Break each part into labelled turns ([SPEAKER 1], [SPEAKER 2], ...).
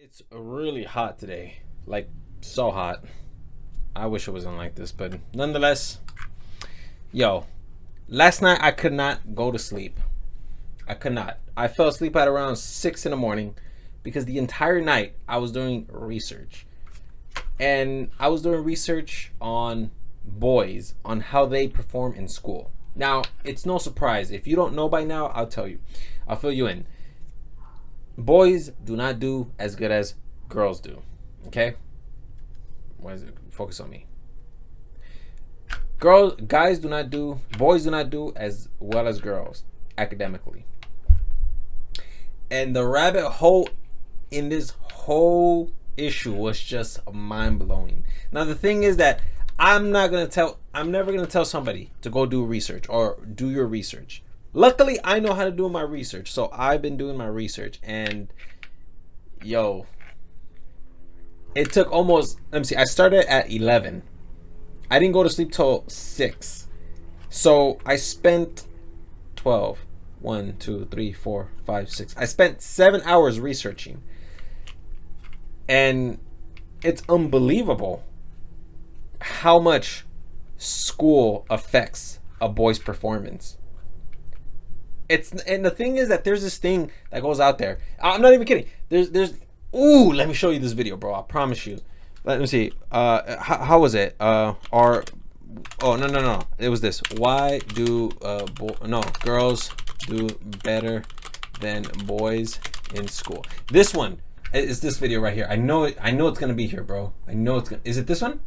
[SPEAKER 1] It's really hot today. Like, so hot. I wish it wasn't like this, but nonetheless, yo, last night I could not go to sleep. I could not. I fell asleep at around 6 in the morning because the entire night I was doing research. And I was doing research on boys, on how they perform in school. Now, it's no surprise. If you don't know by now, I'll tell you. I'll fill you in. Boys do not do as good as girls do. Okay? Why is it? Focus on me. Boys do not do as well as girls academically. And the rabbit hole in this whole issue was just mind blowing. Now the thing is that I'm never gonna tell somebody to go do research or do your research. Luckily, I know how to do my research, so I've been doing my research, and yo, it took almost. Let me see. I started at 11. I didn't go to sleep till 6, so I spent 12. 1, 2, 3, 4, 5, 6. I spent 7 hours researching, and it's unbelievable how much school affects a boy's performance. And the thing is that there's this thing that goes out there. I'm not even kidding. Let me show you this video, bro. I promise you. Let me see. How was it? No. It was this. Why do girls do better than boys in school? This one is this video right here. I know it's gonna be here, bro. I know it's gonna. Is it this one?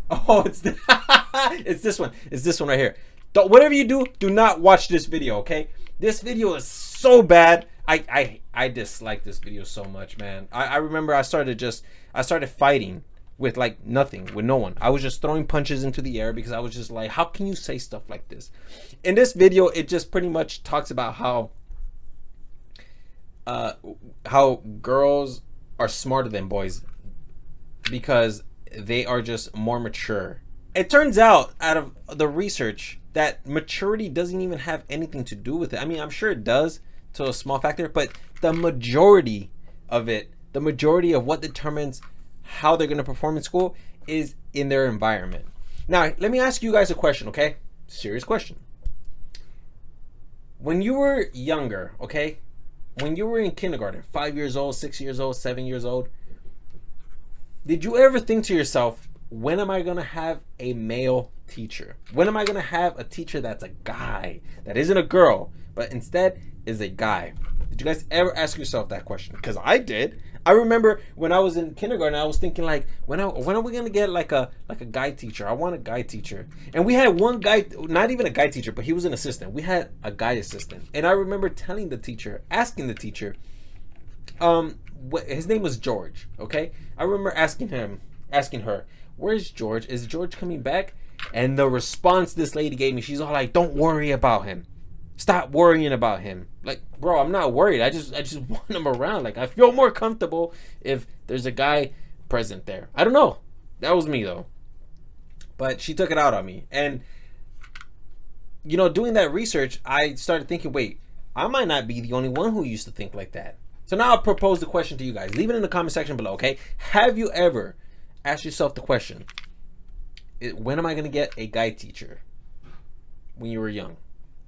[SPEAKER 1] Oh, it's it's this one. It's this one right here. Whatever you do not watch this video, okay? This video is so bad. I dislike this video so much, man. I remember I started fighting with like nothing, with no one. I was just throwing punches into the air because I was just like, how can you say stuff like this? In this video, it just pretty much talks about how girls are smarter than boys because they are just more mature. It turns out of the research that maturity doesn't even have anything to do with it. I mean, I'm sure it does to a small factor, but the majority of what determines how they're going to perform in school is in their environment. Now, let me ask you guys a question, okay? Serious question. When you were younger, okay? When you were in kindergarten, 5 years old, 6 years old, 7 years old, did you ever think to yourself, when am I going to have a male teacher? When am I going to have a teacher that's a guy, that isn't a girl, but instead is a guy? Did you guys ever ask yourself that question? Because I did. I remember when I was in kindergarten, I was thinking like, when are we going to get like a guy teacher? I want a guy teacher. And we had one guy, not even a guy teacher, but he was an assistant. We had a guy assistant. And I remember asking the teacher, his name was George, okay? I remember asking her, where's George? Is George coming back? And the response this lady gave me, she's all like, don't worry about him. Stop worrying about him. Like, bro, I'm not worried. I just want him around. Like, I feel more comfortable if there's a guy present there. I don't know. That was me, though. But she took it out on me. And, doing that research, I started thinking, wait, I might not be the only one who used to think like that. So now I'll propose the question to you guys. Leave it in the comment section below, okay? Have you ever asked yourself the question, when am I going to get a guy teacher when you were young?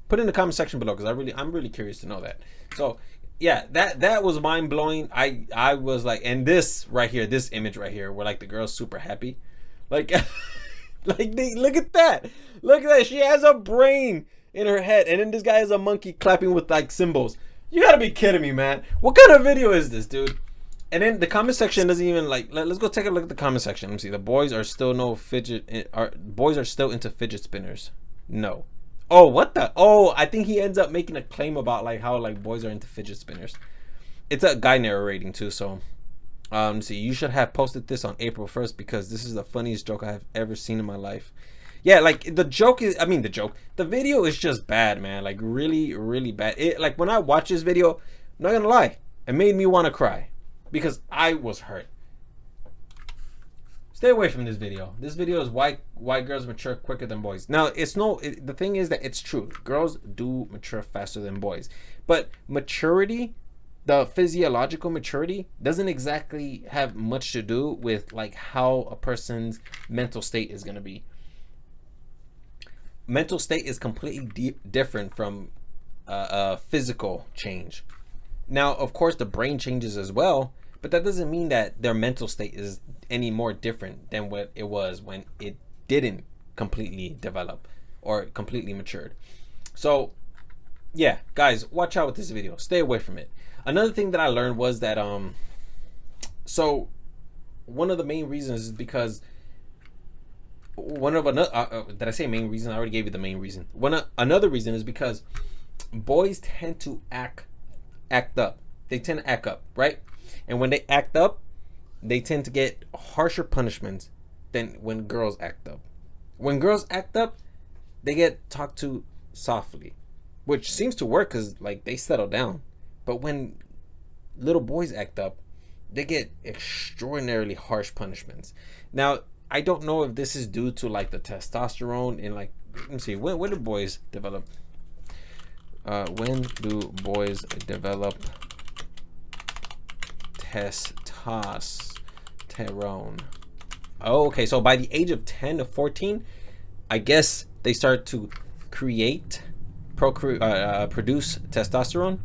[SPEAKER 1] Put it in the comment section below because I'm really curious to know that. So yeah, that was mind blowing. I was like, and this right here, this image right here, where like the girl's super happy, like look at that, she has a brain in her head, and then this guy is a monkey clapping with like cymbals. You gotta be kidding me, man. What kind of video is this, dude? And then the comment section doesn't even like. Let's go take a look at the comment section. Let me see. The boys are still boys are still into fidget spinners. No. Oh, what the? Oh, I think he ends up making a claim about like how like boys are into fidget spinners. It's a guy narrating too. So, see, you should have posted this on April 1st because this is the funniest joke I have ever seen in my life. Yeah, like the video is just bad, man. Like really, really bad. It like when I watch this video, I'm not gonna lie, it made me want to cry because I was hurt. Stay away from this video. This video is why girls mature quicker than boys. Now, the thing is that it's true. Girls do mature faster than boys. But maturity the physiological maturity doesn't exactly have much to do with like how a person's mental state is going to be. Mental state is completely different from a physical change. Now, of course, the brain changes as well, but that doesn't mean that their mental state is any more different than what it was when it didn't completely develop or completely matured. So yeah, guys, watch out with this video. Stay away from it. Another thing that I learned was that so one of the main reasons is because one of another did I say main reason? I already gave you the main reason. Another reason is because boys tend to act up. They tend to act up, right? And when they act up, they tend to get harsher punishments than when girls act up. When girls act up, they get talked to softly, which seems to work because like they settle down. But when little boys act up, they get extraordinarily harsh punishments. Now, I don't know if this is due to like the testosterone and like, let me see, when do boys develop? When do boys develop testosterone? Oh, okay. So by the age of 10 to 14, I guess they start to produce testosterone.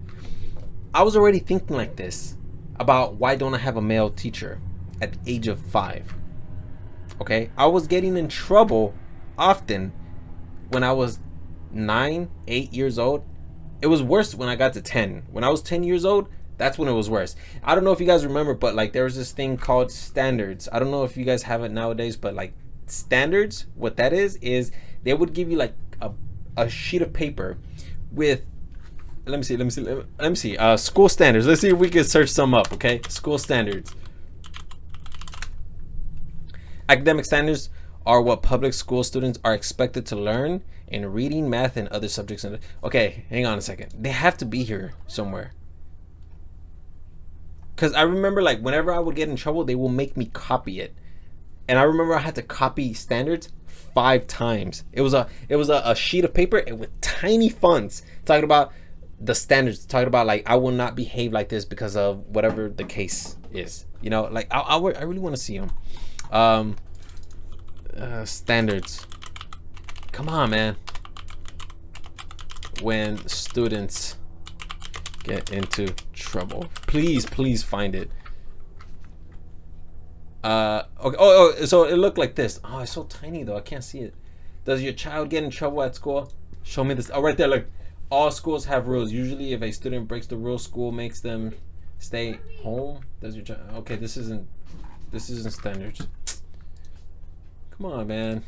[SPEAKER 1] I was already thinking like this about why don't I have a male teacher at the age of 5. Okay, I was getting in trouble often when I was 9, 8 years old. It was worse when I got to 10. When I was 10 years old, that's when it was worse. I don't know if you guys remember, but like there was this thing called standards. I don't know if you guys have it nowadays, but like standards, what that is they would give you like a sheet of paper with, let me see, school standards. Let's see if we can search some up. Okay, school standards. Academic standards are what public school students are expected to learn in reading, math, and other subjects. Okay, hang on a second. They have to be here somewhere. Because I remember like whenever I would get in trouble, they will make me copy it. And I remember I had to copy standards 5 times. It was a sheet of paper and with tiny fonts talking about the standards, talking about like I will not behave like this because of whatever the case is. You know, like I really want to see them. Standards. Come on, man. When students get into trouble, please find it. Okay. Oh, so it looked like this. Oh, it's so tiny though, I can't see it. Does your child get in trouble at school? Show me this. Oh, right there, look. All schools have rules. Usually if a student breaks the rules, school makes them stay home. Does your child? Okay, this isn't standards. Come on, man.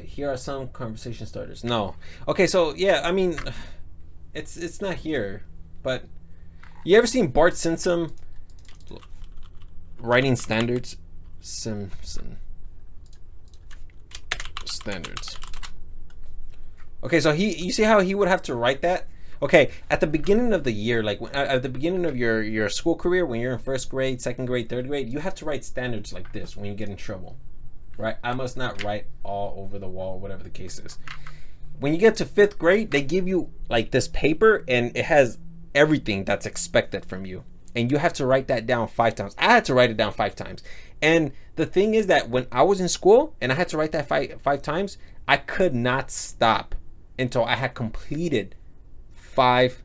[SPEAKER 1] Here are some conversation starters. No. Okay, so yeah, I mean, it's not here, but you ever seen Bart Simpson writing standards? Simpson standards. Okay, so you see how he would have to write that? Okay, at the beginning of the year, like at the beginning of your school career, when you're in 1st grade, 2nd grade, 3rd grade, you have to write standards like this when you get in trouble, right? I must not write all over the wall, whatever the case is. When you get to 5th grade, they give you like this paper and it has everything that's expected from you. And you have to write that down 5 times. I had to write it down 5 times. And the thing is that when I was in school and I had to write that five times, I could not stop until I had completed 5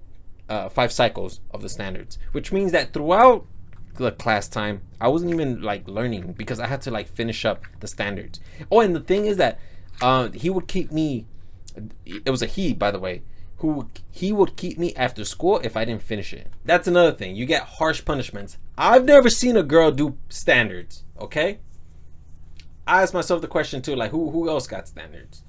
[SPEAKER 1] cycles of the standards, which means that throughout the class time I wasn't even like learning because I had to like finish up the standards. Oh, and the thing is that he would keep me, it was a he, by the way, he would keep me after school if I didn't finish it. That's another thing. You get harsh punishments. I've never seen a girl do standards. Okay, I asked myself the question too, like who else got standards?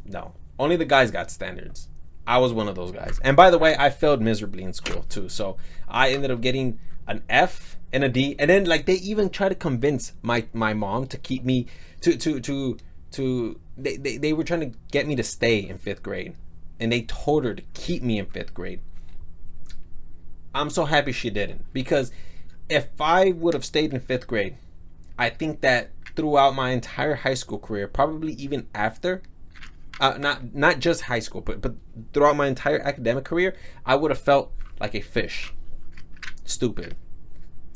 [SPEAKER 1] No, only the guys got standards. I was one of those guys. And by the way, I failed miserably in school too. So I ended up getting an F and a D. And then like they even tried to convince my mom to keep me they were trying to get me to stay in 5th grade. And they told her to keep me in 5th grade. I'm so happy she didn't, because if I would have stayed in 5th grade, I think that throughout my entire high school career, probably even after, not just high school, but throughout my entire academic career, I would have felt like a fish, stupid.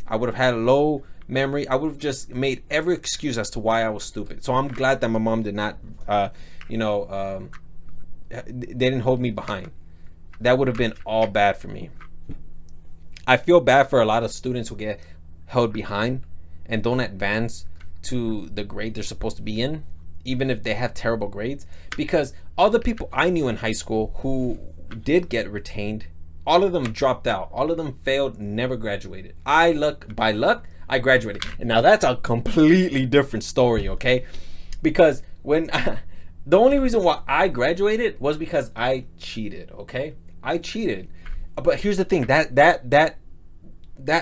[SPEAKER 1] I would have had a low memory. I would have just made every excuse as to why I was stupid. So I'm glad that my mom did not, they didn't hold me behind. That would have been all bad for me. I feel bad for a lot of students who get held behind and don't advance to the grade they're supposed to be in, even if they have terrible grades, because all the people I knew in high school who did get retained, all of them dropped out, all of them failed, never graduated. By luck I graduated, and now that's a completely different story, okay? Because when the only reason why I graduated was because I cheated, okay? I cheated. But here's the thing, that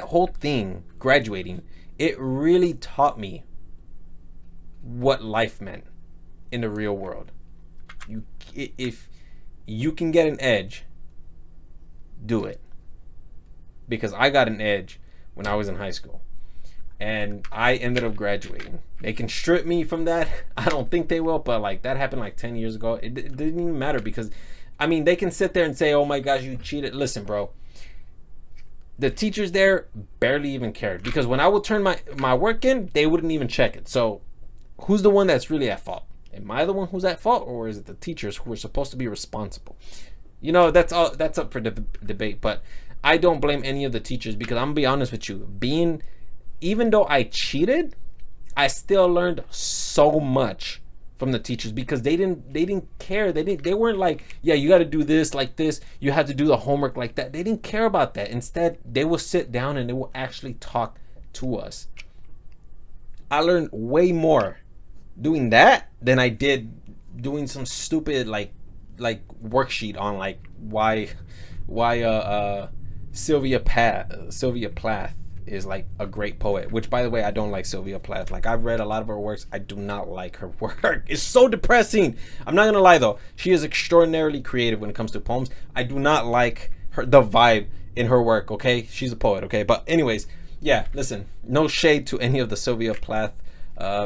[SPEAKER 1] whole thing, graduating, it really taught me what life meant in the real world. If you can get an edge, do it. Because I got an edge when I was in high school, and I ended up graduating. They can strip me from that. I don't think they will, but like that happened like 10 years ago. It didn't even matter, because I mean, they can sit there and say, oh my gosh, you cheated. Listen, bro, the teachers there barely even cared, because when I would turn my work in, they wouldn't even check it. So who's the one that's really at fault? Am I the one who's at fault, or is it the teachers who are supposed to be responsible? You know, that's up for debate, but I don't blame any of the teachers, because I'm gonna be honest with you, even though I cheated, I still learned so much from the teachers, because they didn't care. They weren't like, yeah, you got to do this like this, you have to do the homework like that. They didn't care about that. Instead, they will sit down and they will actually talk to us. I learned way more doing that than I did doing some stupid like worksheet on like why Sylvia Plath is like a great poet, which by the way, I don't like Sylvia Plath. Like, I've read a lot of her works. I do not like her work. It's so depressing. I'm not gonna lie though, she is extraordinarily creative when it comes to poems. I do not like the vibe in her work, okay? She's a poet, okay? But anyways, yeah, listen, no shade to any of the Sylvia Plath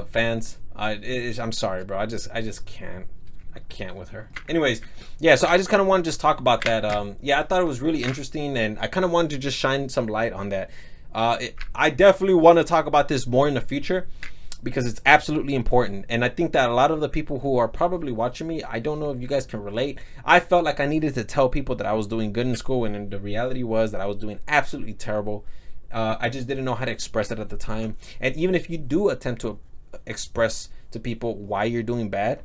[SPEAKER 1] fans. I'm sorry, bro. I just can't. I can't with her. Anyways, yeah, so I just kind of wanted to just talk about that. Yeah, I thought it was really interesting, and I kind of wanted to just shine some light on that. I definitely want to talk about this more in the future, because it's absolutely important. And I think that a lot of the people who are probably watching me, I don't know if you guys can relate. I felt like I needed to tell people that I was doing good in school, and the reality was that I was doing absolutely terrible. I just didn't know how to express it at the time. And even if you do attempt to express to people why you're doing bad,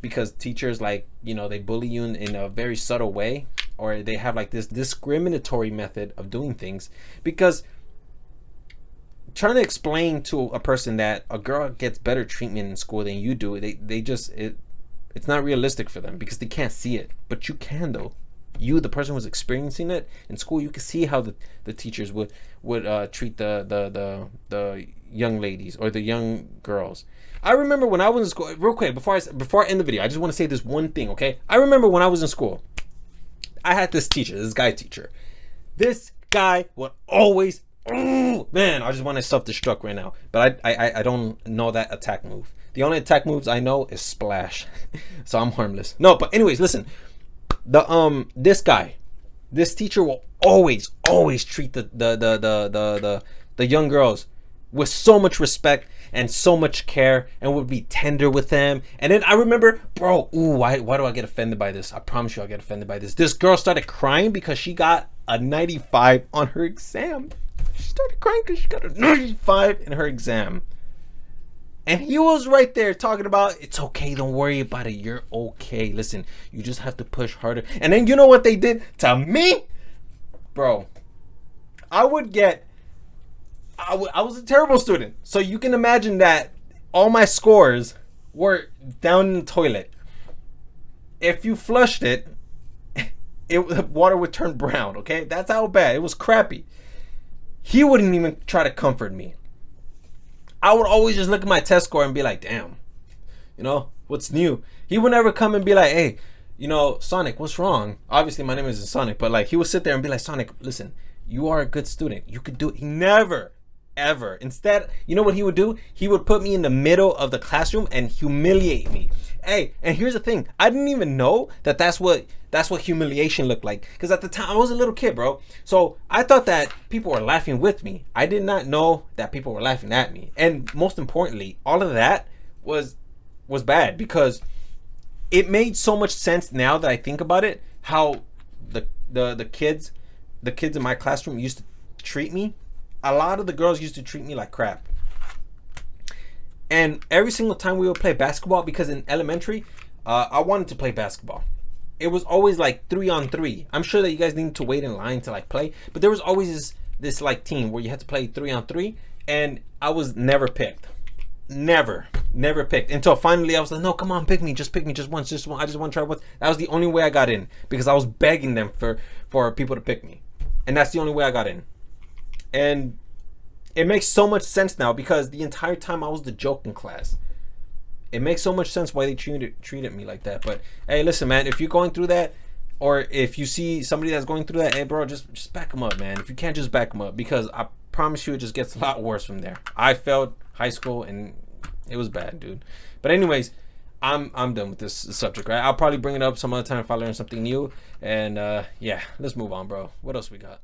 [SPEAKER 1] because teachers, like, you know, they bully you in a very subtle way, or they have like this discriminatory method of doing things, because trying to explain to a person that a girl gets better treatment in school than you do, it's not realistic for them, because they can't see it. But you can though. You, the person who's experiencing it in school, you can see how the teachers would treat the young ladies or the young girls. I remember when I was in school, real quick, before I end the video, I just want to say this one thing, okay? I remember when I was in school, I had this guy teacher. This guy would always, oh man, I just want to self-destruct right now. But I don't know that attack move. The only attack moves I know is splash. So I'm harmless. No, but anyways, listen. This teacher will always treat the young girls with so much respect and so much care, and would be tender with them. And then I remember, bro, why do I get offended by this? I promise you I'll get offended by this. This girl started crying because she got a 95 on her exam. She started crying because she got a 95 in her exam. And he was right there talking about, it's okay, don't worry about it, you're okay. Listen, you just have to push harder. And then you know what they did to me? Bro, I was a terrible student. So you can imagine that all my scores were down in the toilet. If you flushed it, the water would turn brown, okay? That's how bad. It was crappy. He wouldn't even try to comfort me. I would always just look at my test score and be like, damn, you know, what's new? He would never come and be like, hey, you know, Sonic, what's wrong? Obviously, my name isn't Sonic, but like, he would sit there and be like, Sonic, listen, you are a good student. You could do it. He never, ever. Instead, you know what he would do? He would put me in the middle of the classroom and humiliate me. Hey, and here's the thing. I didn't even know that that's what humiliation looked like. Because at the time, I was a little kid, bro. So I thought that people were laughing with me. I did not know that people were laughing at me. And most importantly, all of that was bad, because it made so much sense now that I think about it, how the kids in my classroom used to treat me. A lot of the girls used to treat me like crap. And every single time we would play basketball, because in elementary, I wanted to play basketball. It was always like 3-on-3. I'm sure that you guys need to wait in line to like play, but there was always this like team where you had to play 3-on-3, and I was never picked. Never picked, until finally I was like, no, come on, pick me just once, just one. I just want to try once. That was the only way I got in, because I was begging them for people to pick me, and that's the only way I got in. And it makes so much sense now, because the entire time I was the joke in class. It makes so much sense why they treated me like that. But hey, listen, man, if you're going through that, or if you see somebody that's going through that, hey, bro, just back them up, man. If you can't, just back them up, because I promise you, it just gets a lot worse from there. I failed high school, and it was bad, dude. But anyways, I'm done with this subject, right? I'll probably bring it up some other time if I learn something new. And yeah, let's move on, bro. What else we got?